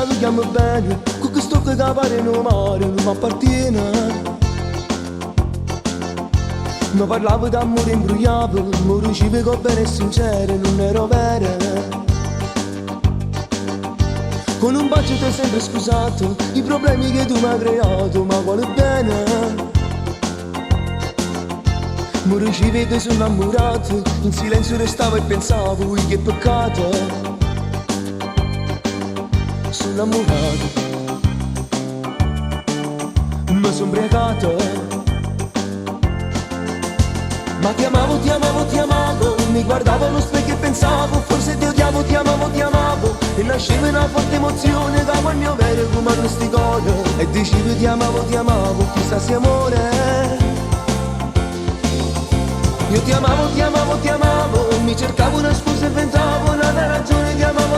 tu chiami bene, con questo che pare non mare, non mi appartiene. Mi parlavo d'amore imbrogliato, mi ricevevo bene e sincero, non ero vera. Con un bacio ti hai sempre scusato i problemi che tu mi hai creato, ma quale bene. Mi ricevevo e sono innamorato, in silenzio restavo e pensavo, ui che peccato. Sono innamorato, mi sono ubriacato. Ma ti amavo, ti amavo, ti amavo, mi guardavo allo specchio e pensavo, forse ti odiavo, ti amavo, ti amavo. E nasceva una forte emozione da quel mio vero come a questi cuore. E dicevo ti amavo, chissà se amore. Io ti amavo, ti amavo, ti amavo, mi cercavo una scusa e inventavo una ragione, ti amavo,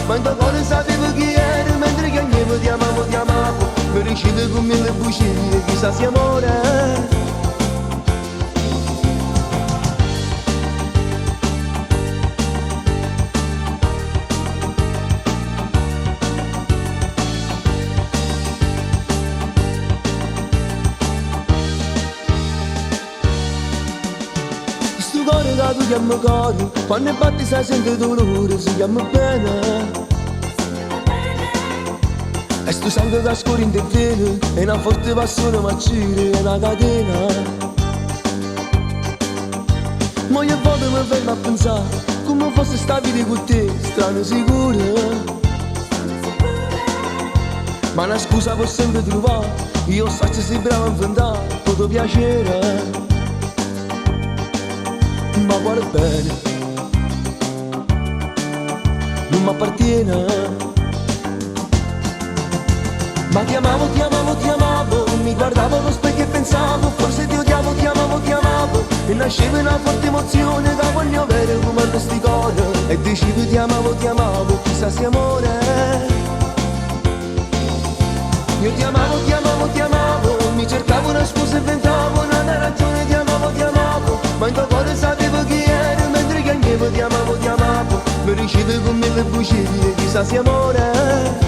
ma in tuo cuore sapevo chi eri, mentre che agnevo ti amavo, mi ricevo con mille bugie, chissà se amore. Questo cuore che tu chiami cuore, quando batti sai sente dolore, si chiama bene. E sto sangue che scorre in te vene, è una forte passione ma gira, è una catena. Ma ogni volta mi fermo a pensare, come fosse sta vita con te, strano sicuro. Ma una scusa può sempre trovare, io so che sei bravo a inventare, tutto piacere. Ma guarda bene, non mi appartiene. Ma ti amavo, ti amavo, ti amavo, mi guardavo allo specchio e pensavo, forse ti odiavo, ti amavo, ti amavo. E nasceva una forte emozione da quel mio vero come a questi cuore. E dicevo ti amavo, chissà se amore. Io ti amavo, ti amavo, ti amavo, mi cercavo una scusa e inventavo una ragione, ti amavo, ma in tuo cuore sapevo chi eri, mentre che agnevo ti amavo, mi ricevo con mille bugie, chissà se amore.